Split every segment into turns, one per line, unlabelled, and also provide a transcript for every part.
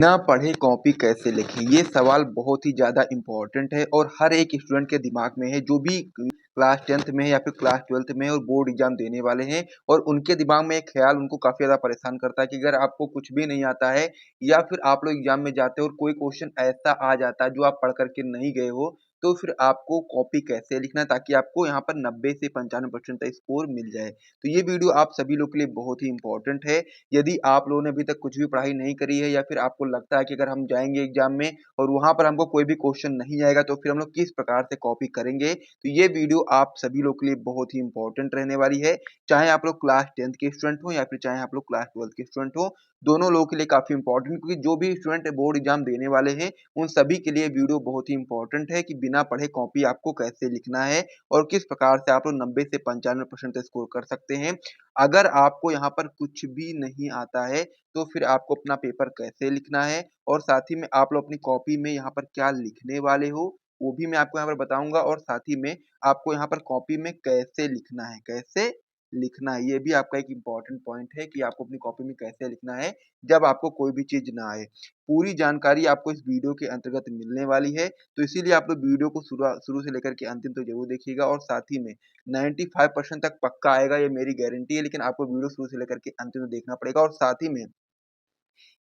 ना पढ़े कॉपी कैसे लिखें? ये सवाल बहुत ही ज़्यादा इम्पोर्टेंट है और हर एक स्टूडेंट के दिमाग में है जो भी क्लास 10th में है या फिर क्लास 12th में है और बोर्ड एग्ज़ाम देने वाले हैं और उनके दिमाग में एक ख़्याल उनको काफ़ी ज़्यादा परेशान करता है कि अगर आपको कुछ भी नहीं आता है या फिर आप लोग एग्ज़ाम में जाते हो और कोई क्वेश्चन ऐसा आ जाता है जो आप पढ़ कर के नहीं गए हो, तो फिर आपको कॉपी कैसे लिखना है ताकि आपको यहाँ पर 90 से 95% तक स्कोर मिल जाए। तो ये वीडियो आप सभी लोग के लिए बहुत ही इम्पोर्टेंट है। यदि आप लोगों ने अभी तक कुछ भी पढ़ाई नहीं करी है या फिर आपको लगता है कि अगर हम जाएँगे एग्ज़ाम में और वहाँ पर हमको कोई भी क्वेश्चन नहीं आएगा तो फिर हम लोग किस प्रकार से कॉपी करेंगे, तो ये वीडियो आप सभी लोग के लिए बहुत ही इम्पोर्टेंट रहने वाली है। चाहे आप लोग क्लास 10th के स्टूडेंट हो या फिर चाहे आप लोग क्लास 12th के स्टूडेंट हो, दोनों लोगों के लिए काफ़ी इम्पोर्टेंट क्योंकि जो भी स्टूडेंट बोर्ड एग्ज़ाम देने वाले हैं, उन सभी के लिए वीडियो बहुत ही इम्पोर्टेंट है कि बिना पढ़े कॉपी आपको कैसे लिखना है और किस प्रकार से आप लोग 90 से 95% तक स्कोर कर सकते हैं। अगर आपको यहाँ पर कुछ भी नहीं आता है, तो फिर आपको अपना पेपर कैसे लिखना है और साथ ही में आप लोग अपनी कॉपी में यहाँ पर क्या लिखने वाले हो, वो भी मैं आपको यहाँ पर बताऊँगा और साथ ही में आपको यहाँ पर कॉपी में कैसे लिखना है, कैसे लिखना है। ये भी आपका एक इम्पोर्टेंट पॉइंट है कि आपको अपनी कॉपी में कैसे लिखना है, जब आपको कोई भी चीज़ ना आए। पूरी जानकारी आपको इस वीडियो के अंतर्गत मिलने वाली है, तो इसीलिए आप लोग वीडियो को शुरू से लेकर के अंतिम तक ज़रूर देखिएगा और साथ ही में 95% तक पक्का आएगा ये मेरी गारंटी है, लेकिन आपको वीडियो शुरू से लेकर के अंतिम तक देखना पड़ेगा और साथ ही में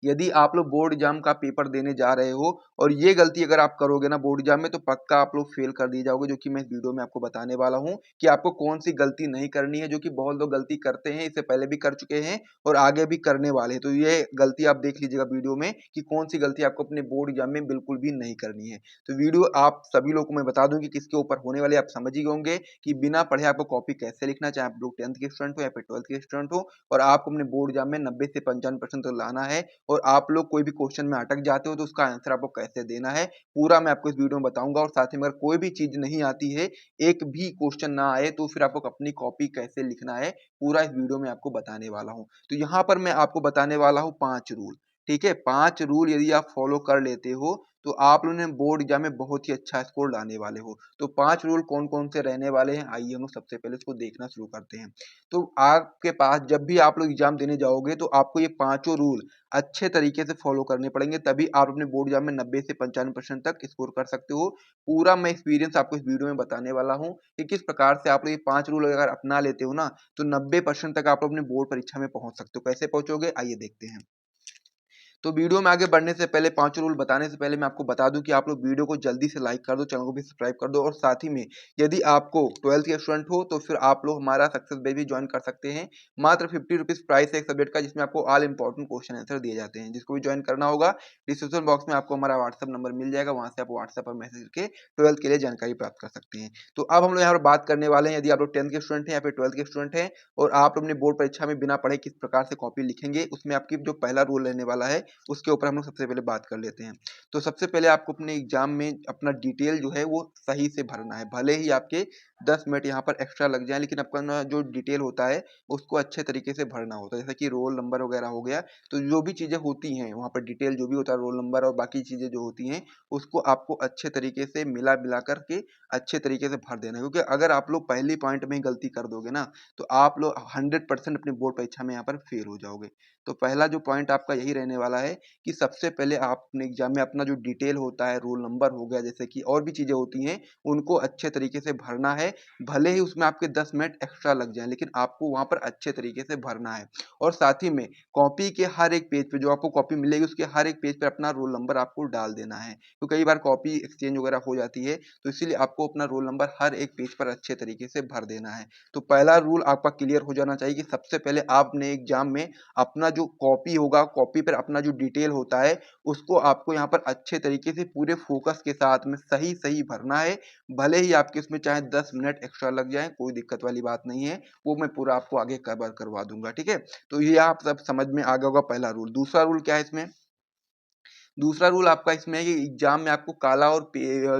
यदि आप लोग बोर्ड एग्ज़ाम का पेपर देने जा रहे हो और ये गलती अगर आप करोगे ना बोर्ड एग्ज़ाम में तो पक्का आप लोग फेल कर दिए जाओगे, जो कि मैं इस वीडियो में आपको बताने वाला हूँ कि आपको कौन-सी गलती नहीं करनी है, जो कि बहुत लोग गलती करते हैं, इससे पहले भी कर चुके हैं और आगे भी करने वाले हैं। तो ये गलती आप देख लीजिएगा वीडियो में कि कौन-सी गलती आपको अपने बोर्ड एग्ज़ाम में बिल्कुल भी नहीं करनी है। तो वीडियो आप सभी लोगों को मैं बता दूँ कि किसके ऊपर होने वाली है, आप समझ ही गए होंगे कि बिना पढ़े आपको कॉपी कैसे लिखना है, चाहे आप लोग 10th के स्टूडेंट हो या फिर 12th के स्टूडेंट हो और आपको अपने बोर्ड एग्ज़ाम में 90 से 95% तक लाना है और आप लोग कोई भी क्वेश्चन में अटक जाते हो तो उसका आंसर आपको कैसे देना है, पूरा मैं आपको इस वीडियो में बताऊँगा और साथ ही में अगर कोई भी चीज़ नहीं आती है, एक भी क्वेश्चन ना आए तो फिर आपको अपनी कॉपी कैसे लिखना है, पूरा इस वीडियो में आपको बताने वाला हूँ। तो यहाँ पर मैं आपको बताने वाला हूँ 5 रूल, ठीक है? 5 रूल यदि आप फॉलो कर लेते हो, तो आप लोगों ने बोर्ड एग्ज़ाम में बहुत ही अच्छा स्कोर लाने वाले हो। तो 5 रूल कौन-कौन से रहने वाले हैं, आइए हम लोग सबसे पहले इसको देखना शुरू करते हैं। तो आपके पास जब भी आप लोग एग्ज़ाम देने जाओगे, तो आपको ये पाँचों रूल अच्छे तरीके से फॉलो करने पड़ेंगे, तभी आप अपने बोर्ड एग्ज़ाम में 90 से 95% तक स्कोर कर सकते हो। पूरा मैं एक्सपीरियंस आपको इस वीडियो में बताने वाला हूँ कि किस प्रकार से आप लोग ये 5 रूल अगर अपना लेते हो ना, तो 90% तक आप लोग अपने बोर्ड परीक्षा में पहुँच सकते हो। कैसे पहुँचोगे? आइए देखते हैं। तो वीडियो में आगे बढ़ने से पहले 5 रूल बताने से पहले मैं आपको बता दूं कि आप लोग वीडियो को जल्दी से लाइक कर दो, चैनल को भी सब्सक्राइब कर दो और साथ ही में यदि आपको 12th के स्टूडेंट हो तो फिर आप लोग हमारा सक्सेस बैच भी ज्वाइन कर सकते हैं। मात्र 50 रुपीज़ प्राइस है एक सब्जेक्ट का, जिसमें आपको ऑल इंपॉर्टेंट क्वेश्चन आंसर दिए जाते हैं। जिसको भी ज्वाइन करना होगा, डिस्क्रिप्शन बॉक्स में आपको हमारा व्हाट्सएप नंबर मिल जाएगा, वहाँ से आप व्हाट्सएप पर मैसेज करके 12th के लिए जानकारी प्राप्त कर सकते हैं। तो अब हम लोग यहाँ पर बात करने वाले हैं, यदि आप लोग 10th के स्टूडेंट हैं या फिर 12th के स्टूडेंट हैं और आप अपने बोर्ड परीक्षा में बिना पढ़े किस प्रकार से कॉपी लिखेंगे, उसमें आपकी जो पहला रूल रहने वाला है उसके ऊपर हम लोग सबसे पहले बात कर लेते हैं। तो सबसे पहले आपको अपने एग्ज़ाम में अपना डिटेल जो है वो सही से भरना है। भले ही आपके 10 मिनट यहाँ पर एक्स्ट्रा लग जाएँ, लेकिन आपका ना जो डिटेल होता है उसको अच्छे तरीके से भरना होता है। जैसे कि रोल नंबर वगैरह हो गया, तो जो भी चीज़ें होती हैं वहाँ पर डिटेल जो भी होता है, रोल नंबर और बाकी चीज़ें जो होती हैं, उसको आपको अच्छे तरीके से मिला-मिला कर के अच्छे तरीके से भर देना है। क्योंकि अगर आप लोग पहली पॉइंट में ही गलती कर दोगे ना, तो आप लोग 100% अपनी बोर्ड परीक्षा में यहाँ पर फेल हो जाओगे। तो पहला जो पॉइंट आपका यही रहने वाला है कि सबसे पहले आप अपने एग्ज़ाम में अपना जो डिटेल होता है, रोल नंबर हो गया, जैसे कि और भी चीज़ें होती हैं, उनको अच्छे तरीके से भरना है। भले ही उसमें आपके 10 मिनट एक्स्ट्रा लग जाएँ, लेकिन आपको वहाँ पर अच्छे तरीके से भरना है। और साथ ही में कॉपी के हर एक पेज पे, जो आपको कॉपी मिलेगी, उसके हर एक पेज पे अपना रोल नंबर आपको डाल देना है। तो कई बार कॉपी एक्सचेंज वगैरह हो जाती है, तो इसीलिए आपको अपना रोल नंबर हर एक पेज पर अच्छे तरीके से भर देना है। तो पहला रूल आपका क्लियर हो जाना चाहिए कि सबसे पहले आप अपने एग्ज़ाम में अपना जो कॉपी होगा, कॉपी पर अपना जो डिटेल होता है, उसको आपको यहाँ पर अच्छे तरीके से पूरे फ़ोकस के साथ में सही-सही भरना है। भले ही आपके उसमें चाहे 10 मिनट एक्स्ट्रा लग जाएँ, कोई दिक्कत वाली बात नहीं है, वो मैं पूरा आपको आगे कवर करवा दूँगा, ठीक है? तो ये आप सब समझ में आ गया होगा पहला रूल। दूसरा रूल क्या है इसमें? दूसरा रूल आपका इसमें है कि एग्जाम में आपको काला और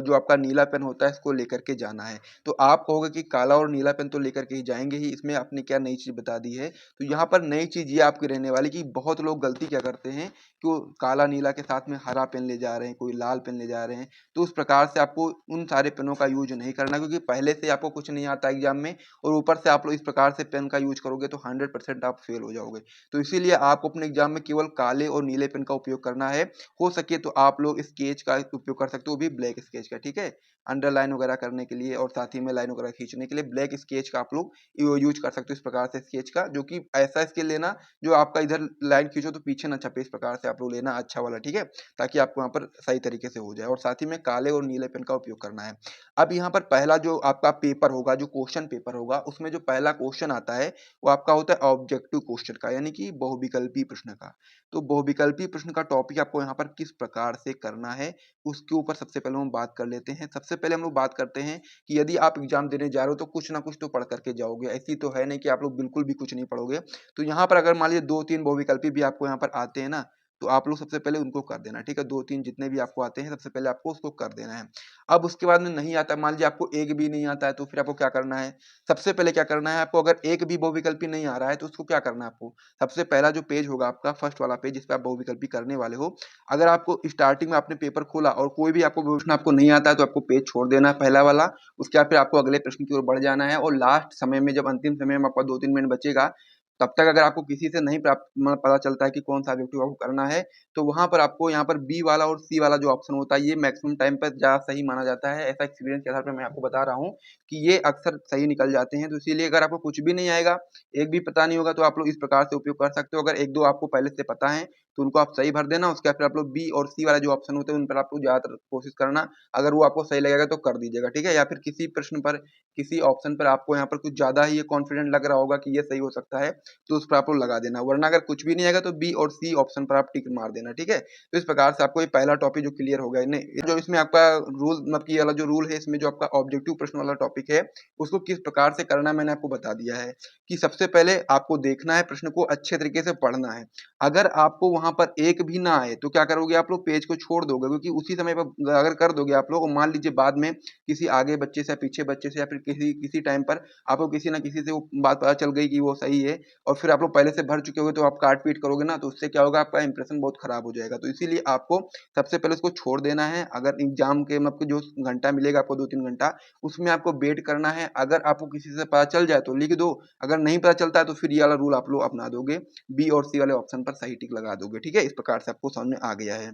जो आपका नीला पेन होता है इसको लेकर के जाना है। तो आप कहोगे कि काला और नीला पेन तो लेकर के ही जाएंगे ही, इसमें आपने क्या नई चीज बता दी है। तो यहाँ पर नई चीज ये आपकी रहने वाली कि बहुत लोग गलती क्या करते हैं कि वो काला नीला के साथ में हरा पेन ले जा रहे हैं, कोई लाल पेन ले जा रहे हैं। तो उस प्रकार से आपको उन सारे पेनों का यूज नहीं करना, क्योंकि पहले से आपको कुछ नहीं आता एग्जाम में और ऊपर से आप लोग इस प्रकार से पेन का यूज करोगे तो 100% आप फेल हो जाओगे। तो इसीलिए आपको अपने एग्जाम में केवल काले और नीले पेन का उपयोग करना है। हो सके तो आप लोग स्केच का उपयोग कर सकते हो, वो भी ब्लैक स्केच का, ठीक है। अंडरलाइन वगैरह करने के लिए और साथ ही में लाइन वगैरह खींचने के लिए ब्लैक स्केच का आप लोग यूज कर सकते हो। इस प्रकार से स्केच का, जो कि ऐसा स्केच लेना जो आपका इधर लाइन खींचो तो पीछे ना छपे, इस प्रकार से आप लोग लेना अच्छा वाला, ठीक है, ताकि आपको यहाँ पर सही तरीके से हो जाए। और साथ ही में काले और नीले पेन का उपयोग करना है। अब यहाँ पर पहला जो आपका पेपर होगा, जो क्वेश्चन पेपर होगा, उसमें जो पहला क्वेश्चन आता है वो आपका होता है ऑब्जेक्टिव क्वेश्चन का, यानी कि बहुविकल्पी प्रश्न का। तो बहुविकल्पी प्रश्न का टॉपिक आपको यहाँ पर किस प्रकार से करना है उसके ऊपर सबसे पहले हम बात कर लेते हैं। सबसे पहले हम लोग बात करते हैं कि यदि आप एग्जाम देने जा रहे हो तो कुछ ना कुछ तो पढ़ करके जाओगे, ऐसी तो है नहीं कि आप लोग बिल्कुल भी कुछ नहीं पढ़ोगे। तो यहाँ पर अगर मान लीजिए 2-3 बहुविकल्पी भी आपको यहाँ पर आते हैं ना, तो आप लोग सबसे पहले उनको कर देना, ठीक है। 2-3 जितने भी आपको आते हैं सबसे पहले आपको उसको कर देना है। अब उसके बाद में नहीं आता, मान लीजिए आपको एक भी नहीं आता है, तो फिर आपको क्या करना है। सबसे पहले क्या करना है आपको, अगर एक भी बहुविकल्पी नहीं आ रहा है तो उसको क्या करना है आपको। सबसे पहला जो पेज होगा आपका, फर्स्ट वाला पेज जिस पे आप बहुविकल्पी करने वाले हो, अगर आपको स्टार्टिंग में आपने पेपर खोला और कोई भी आपको प्रश्न आपको नहीं आता है तो आपको पेज छोड़ देना है पहला वाला। उसके बाद फिर आपको अगले प्रश्न की ओर बढ़ जाना है और लास्ट समय में, जब अंतिम समय में आपका 2-3 मिनट बचेगा, तब तक अगर आपको किसी से नहीं प्राप्त पता चलता है कि कौन सा ऑब्जेक्टिव आपको करना है, तो वहां पर आपको यहाँ पर बी वाला और सी वाला जो ऑप्शन होता है, ये मैक्सिमम टाइम पर ज्यादा सही माना जाता है। ऐसा एक्सपीरियंस के आधार पर मैं आपको बता रहा हूँ कि ये अक्सर सही निकल जाते हैं। तो इसीलिए अगर आपको कुछ भी नहीं आएगा, एक भी पता नहीं होगा, तो आप लोग इस प्रकार से उपयोग कर सकते हो। अगर एक दो आपको पहले से पता है तो उनको आप सही भर देना। उसके बाद फिर आप लोग बी और सी वाला जो ऑप्शन होते हैं उन पर आप लोग ज्यादातर कोशिश करना। अगर वो आपको सही लगेगा तो कर दीजिएगा, ठीक है। या फिर किसी प्रश्न पर, किसी ऑप्शन पर आपको यहाँ पर कुछ ज्यादा ही कॉन्फिडेंट लग रहा होगा कि ये सही हो सकता है, तो उस पर आप लोग लगा देना। वरना अगर कुछ भी नहीं आएगा तो बी और सी ऑप्शन पर आप टिक मार देना, ठीक है। तो इस प्रकार से आपको ये पहला टॉपिक जो क्लियर हो गया। नहीं, जो इसमें आपका रूल, मतलब कि वाला जो रूल है, इसमें जो आपका ऑब्जेक्टिव प्रश्न वाला टॉपिक है उसको किस प्रकार से करना है मैंने आपको बता दिया है। कि सबसे पहले आपको देखना है, प्रश्न को अच्छे तरीके से पढ़ना है। अगर आपको वहां पर एक भी ना आए तो क्या करोगे आप लोग, पेज को छोड़ दोगे, क्योंकि उसी समय पर अगर कर दोगे आप लोग, मान लीजिए बाद में किसी आगे बच्चे से, पीछे बच्चे से, या फिर किसी किसी टाइम पर आपको किसी ना किसी से वो बात पता चल गई कि वो सही है, और फिर आप लोग पहले से भर चुके होगे, तो आप काट पीट करोगे ना, तो उससे क्या होगा, आपका इंप्रेशन बहुत खराब हो जाएगा। तो इसीलिए आपको सबसे पहले उसको छोड़ देना है। अगर एग्जाम के मतलब जो घंटा मिलेगा आपको 2-3 घंटा, उसमें आपको वेट करना है। अगर आपको किसी से पता चल जाए तो लिख दो, अगर नहीं पता चलता है तो फिर ये वाला रूल आप लोग अपना दोगे, बी और सी वाले ऑप्शन पर सही टिक लगा दोगे, ठीक है। इस प्रकार से आपको समझ में आ गया है।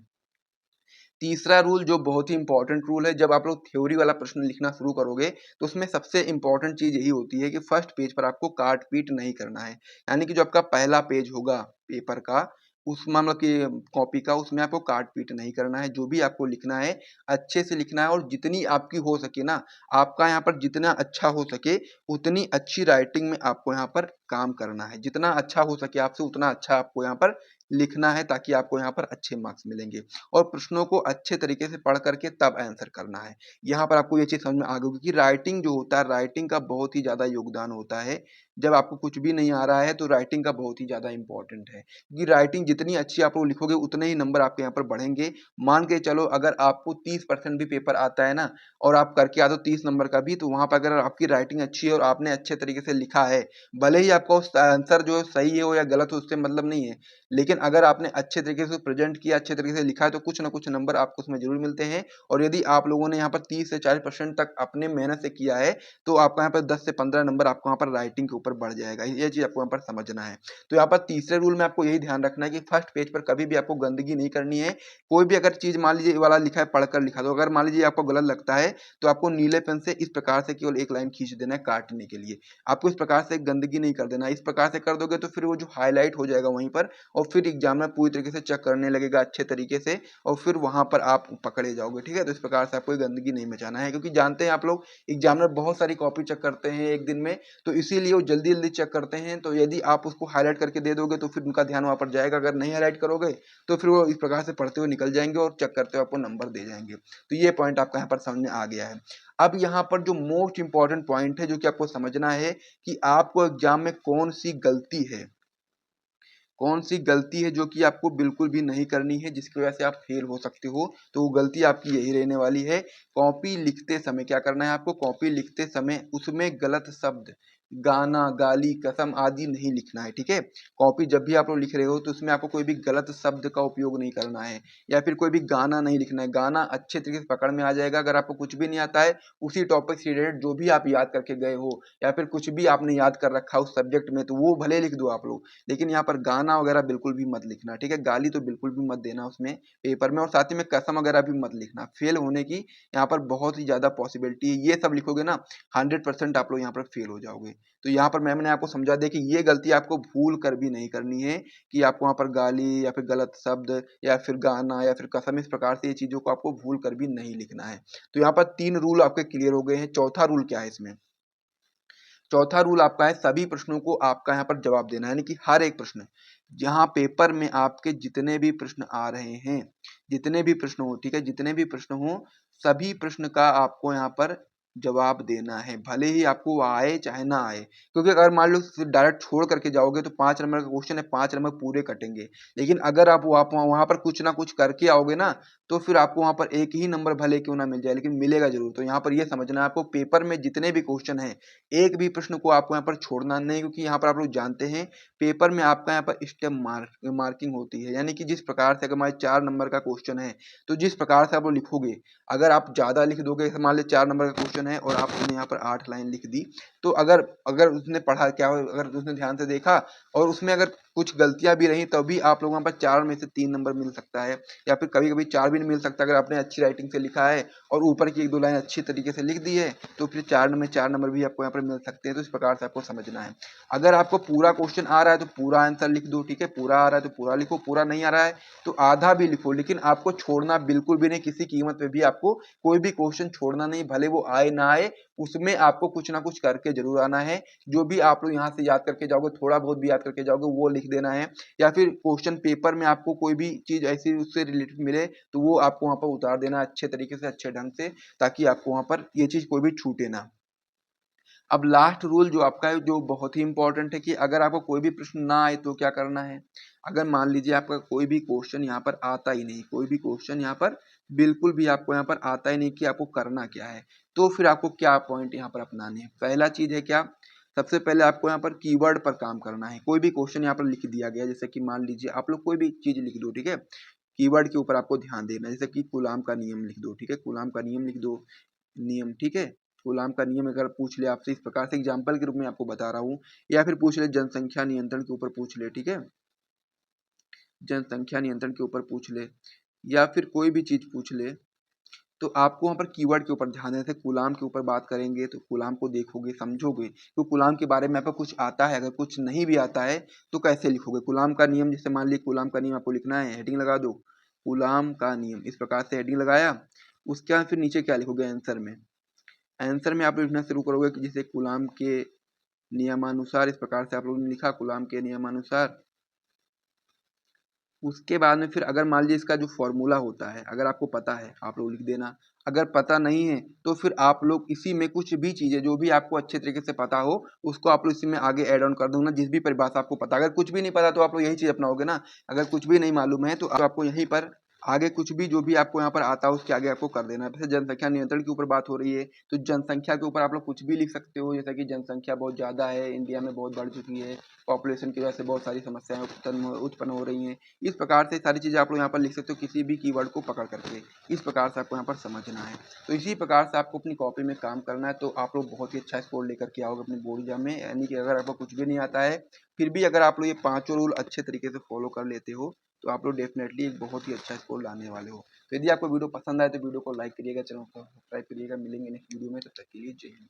तीसरा रूल जो बहुत ही इंपॉर्टेंट रूल है, जब आप लोग थ्योरी वाला प्रश्न लिखना शुरू करोगे तो उसमें सबसे इंपॉर्टेंट चीज यही होती है कि फर्स्ट पेज पर आपको काट पीट नहीं करना है। यानी कि जो आपका पहला पेज होगा पेपर का, उस मतलब कि कॉपी का, उसमें आपको काट पीट नहीं करना है। जो भी आपको लिखना है अच्छे से लिखना है, और जितनी आपकी हो सके ना, आपका यहाँ पर जितना अच्छा हो सके उतनी अच्छी राइटिंग में आपको यहाँ पर काम करना है। जितना अच्छा हो सके आपसे उतना अच्छा आपको यहाँ पर लिखना है, ताकि आपको यहाँ पर अच्छे मार्क्स मिलेंगे। और प्रश्नों को अच्छे तरीके से पढ़ करके तब आंसर करना है। यहाँ पर आपको ये चीज समझ में आ गई होगी कि राइटिंग जो होता है, राइटिंग का बहुत ही ज्यादा योगदान होता है। जब आपको कुछ भी नहीं आ रहा है तो राइटिंग का बहुत ही ज्यादा इंपॉर्टेंट है, क्योंकि राइटिंग जितनी अच्छी आप लोग लिखोगे उतने ही नंबर आपके यहाँ पर बढ़ेंगे। मान के चलो अगर आपको 30% भी पेपर आता है ना, और आप करके आ दो 30 नंबर का भी, तो वहां पर अगर आपकी राइटिंग अच्छी है और आपने अच्छे तरीके से लिखा है, भले ही आपका उस आंसर जो सही हो या गलत हो उससे मतलब नहीं है, लेकिन अगर आपने अच्छे तरीके से प्रेजेंट किया, अच्छे तरीके से लिखा है, तो कुछ ना कुछ नंबर आपको उसमें जरूर मिलते हैं। और यदि आप लोगों ने यहाँ पर 30 से 40% तक अपने मेहनत से किया है, तो आपका यहाँ पर 10 से 15 नंबर आपको यहाँ पर राइटिंग के ऊपर बढ़ जाएगा। ये चीज आपको यहाँ पर समझना है। तो यहाँ पर तीसरे रूल में आपको यही ध्यान रखना है कि फर्स्ट पेज पर कभी भी आपको गंदगी नहीं करनी है। कोई भी अगर चीज मान लीजिए वाला लिखा है, पढ़कर लिखा, तो अगर मान लीजिए आपको गलत लगता है तो आपको नीले पेन से इस प्रकार से केवल एक लाइन खींच देना है काटने के लिए। आपको इस प्रकार से गंदगी नहीं कर देना। इस प्रकार से कर दोगे तो फिर वो जो हाईलाइट हो जाएगा वहीं पर, और फिर एग्जामिनर पूरी तरीके से चेक करने लगेगा अच्छे तरीके से, और फिर वहां पर आप पकड़े जाओगे, ठीक है। तो इस प्रकार से आपको गंदगी नहीं मचाना है, क्योंकि जानते हैं आप लोग एग्जामिनर बहुत सारी कॉपी चेक करते हैं एक दिन में, तो इसीलिए वो जल्दी जल्दी चेक करते हैं। तो यदि आप उसको हाईलाइट करके दे दोगे तो फिर उनका ध्यान वहां पर जाएगा। अगर नहीं हाईलाइट करोगे तो फिर वो इस प्रकार से पढ़ते हुए निकल जाएंगे और चेक करते हुए आपको नंबर दे जाएंगे। तो ये पॉइंट आपका यहाँ पर समझ में आ गया है। अब यहाँ पर जो मोस्ट इंपॉर्टेंट पॉइंट है जो कि आपको समझना है कि आपको एग्जाम में कौन सी गलती है। कौन सी गलती है जो कि आपको बिल्कुल भी नहीं करनी है जिसकी वजह से आप फेल हो सकते हो, तो वो गलती आपकी यही रहने वाली है। कॉपी लिखते समय क्या करना है आपको, कॉपी लिखते समय उसमें गलत शब्द, गाना, गाली, कसम आदि नहीं लिखना है, ठीक है। कॉपी जब भी आप लोग लिख रहे हो तो उसमें आपको कोई भी गलत शब्द का उपयोग नहीं करना है, या फिर कोई भी गाना नहीं लिखना है। गाना अच्छे तरीके से पकड़ में आ जाएगा अगर आपको कुछ भी नहीं आता है, उसी टॉपिक से रिलेटेड जो भी आप याद करके गए हो या फिर कुछ भी आपने याद कर रखा उस सब्जेक्ट में, तो वो भले लिख दो आप लोग, लेकिन यहाँ पर गाना वगैरह बिल्कुल भी मत लिखना, ठीक है। गाली तो बिल्कुल भी मत देना उसमें पेपर में, और साथ ही में कसम वगैरह भी मत लिखना। फेल होने की यहाँ पर बहुत ही ज्यादा पॉसिबिलिटी है, ये सब लिखोगे ना 100% आप लोग यहाँ पर फेल हो जाओगे। तो यहाँ पर मैम ने आपको समझा दिया कि ये गलती आपको भूल कर भी नहीं करनी है, कि आपको वहाँ पर गाली या फिर गलत शब्द या फिर गाना या फिर कसम, इस प्रकार से ये चीजों को आपको भूल कर भी नहीं लिखना है। तो यहाँ पर 3 रूल आपके क्लियर हो गए हैं। चौथा रूल क्या है इसमें, चौथा रूल आपका है सभी प्रश्नों को आपका यहाँ पर जवाब देना है, यानी कि हर एक प्रश्न, जहाँ पेपर में आपके जितने भी प्रश्न आ रहे हैं, जितने भी प्रश्न हो, ठीक है, जितने भी प्रश्न हो, सभी प्रश्न का आपको यहाँ पर जवाब देना है, भले ही आपको आए चाहे ना आए। क्योंकि अगर मान लो डायरेक्ट छोड़ करके जाओगे तो 5 नंबर का क्वेश्चन है, 5 नंबर पूरे कटेंगे। लेकिन अगर आप वहां पर कुछ ना कुछ करके आओगे ना, तो फिर आपको वहां पर एक ही नंबर भले क्यों ना मिल जाए, लेकिन मिलेगा जरूर। तो यहाँ पर ये समझना है आपको, पेपर में जितने भी क्वेश्चन है, एक भी प्रश्न को आपको यहाँ पर छोड़ना नहीं, क्योंकि यहाँ पर आप लोग जानते हैं पेपर में आपका यहाँ पर स्टेप मार्किंग होती है, यानी कि जिस प्रकार से अगर हमारे 4 नंबर का क्वेश्चन है, तो जिस प्रकार से आप लोग लिखोगे, अगर आप ज्यादा लिख दोगे, मान लीजिए 4 नंबर का क्वेश्चन है और आपने यहाँ पर 8 लाइन लिख दी, तो अगर अगर उसने पढ़ा क्या हो, अगर उसने ध्यान से देखा और उसमें अगर कुछ गलतियां भी रही, तभी आप लोगों पर 4 में से 3 नंबर मिल सकता है, या फिर कभी कभी 4 भी नहीं मिल सकता। अगर आपने अच्छी राइटिंग से लिखा है और ऊपर की 1-2 लाइन अच्छी तरीके से लिख दी है, तो फिर 4 भी आपको यहाँ पर मिल सकते हैं। तो इस प्रकार से आपको समझना है। अगर आपको पूरा क्वेश्चन आ रहा है तो पूरा आंसर लिख दो, ठीक है, पूरा आ रहा है तो पूरा लिखो, पूरा नहीं आ रहा है तो आधा भी लिखो, लेकिन आपको छोड़ना बिल्कुल भी नहीं, किसी कीमत पे भी आपको कोई भी क्वेश्चन छोड़ना नहीं, भले वो आए ना आए, उसमें आपको कुछ ना कुछ करके जरूर आना है। जो भी आप लोग यहाँ से याद करके जाओगे, थोड़ा बहुत भी याद करके जाओगे, वो लिख देना है, या फिर क्वेश्चन पेपर में आपको कोई भी चीज ऐसी उससे रिलेटेड मिले तो वो आपको वहां पर उतार देना अच्छे तरीके से, अच्छे ढंग से, ताकि आपको वहां पर ये चीज कोई भी छूटे ना। अब लास्ट रूल जो आपका है, जो बहुत ही इंपॉर्टेंट है, कि अगर आपको कोई भी प्रश्न ना आए तो क्या करना है। अगर मान लीजिए आपका कोई भी क्वेश्चन यहाँ पर आता ही नहीं, कोई भी क्वेश्चन यहाँ पर बिल्कुल भी आपको यहाँ पर आता ही नहीं, कि आपको करना क्या है, तो फिर आपको क्या पॉइंट यहाँ पर अपनाने हैं। पहला चीज है क्या, सबसे पहले आपको यहाँ पर कीवर्ड पर काम करना है। कोई भी क्वेश्चन यहाँ पर लिख दिया गया, जैसे कि मान लीजिए आप लोग कोई भी चीज लिख दो, ठीक है, कीवर्ड के ऊपर आपको ध्यान देना है। जैसे कि गुलाम का नियम लिख दो, ठीक है, गुलाम का नियम लिख दो, नियम, ठीक है। गुलाम का नियम अगर पूछ ले आपसे, इस प्रकार से एग्जाम्पल के रूप में आपको बता रहा हूँ, या फिर पूछ ले जनसंख्या नियंत्रण के ऊपर पूछ ले, ठीक है, जनसंख्या नियंत्रण के ऊपर पूछ ले, या फिर कोई भी चीज पूछ ले, तो आपको वहां पर कीवर्ड के ऊपर ध्यान देना है। गुलाम के ऊपर बात करेंगे तो गुलाम को देखोगे, समझोगे, तो गुलाम के बारे में आपको कुछ आता है, अगर कुछ नहीं भी आता है तो कैसे लिखोगे। गुलाम का नियम, जैसे मान लीजिए गुलाम का नियम आपको लिखना है, हेडिंग लगा दो, गुलाम का नियम, इस प्रकार से हेडिंग लगाया। उसके बाद फिर नीचे क्या लिखोगे, आंसर में, आंसर में आप लिखना शुरू करोगे कि जैसे गुलाम के नियमानुसार, इस प्रकार से आप लोगों ने लिखा गुलाम के नियमानुसार। उसके बाद में फिर अगर मान लीजिए इसका जो फॉर्मूला होता है, अगर आपको पता है आप लोग लिख देना, अगर पता नहीं है तो फिर आप लोग इसी में कुछ भी चीजें जो भी आपको अच्छे तरीके से पता हो, उसको आप लोग इसी में आगे ऐड ऑन कर दो ना, जिस भी परिभाषा आपको पता। अगर कुछ भी नहीं पता तो आप लोग यही चीज अपनाओगे ना, अगर कुछ भी नहीं मालूम है तो आपको यहीं पर आगे कुछ भी जो भी आपको यहाँ पर आता है उसके आगे आपको कर देना है। जैसे जनसंख्या नियंत्रण के ऊपर बात हो रही है तो जनसंख्या के ऊपर आप लोग कुछ भी लिख सकते हो, जैसे कि जनसंख्या बहुत ज्यादा है, इंडिया में बहुत बढ़ चुकी है, पॉपुलेशन की वजह से बहुत सारी समस्याएं उत्पन्न हो रही हैं। इस प्रकार से सारी चीजें आप लोग यहाँ पर लिख सकते हो, किसी भी कीवर्ड को पकड़ करके। इस प्रकार से आपको यहाँ पर समझना है। तो इसी प्रकार से आपको अपनी कॉपी में काम करना है, तो आप लोग बहुत ही अच्छा स्कोर लेकर के आओगे अपने बोर्ड एग्जाम में। यानी कि अगर आपको कुछ भी नहीं आता है, फिर भी अगर आप लोग ये पांचों रूल अच्छे तरीके से फॉलो कर लेते हो, तो आप लोग डेफिनेटली एक बहुत ही अच्छा स्कोर लाने वाले हो। तो यदि आपको वीडियो पसंद आए तो वीडियो को लाइक करिएगा, चैनल को सब्सक्राइब करिएगा। मिलेंगे नेक्स्ट वीडियो में, तब तक के लिए जय हिंद।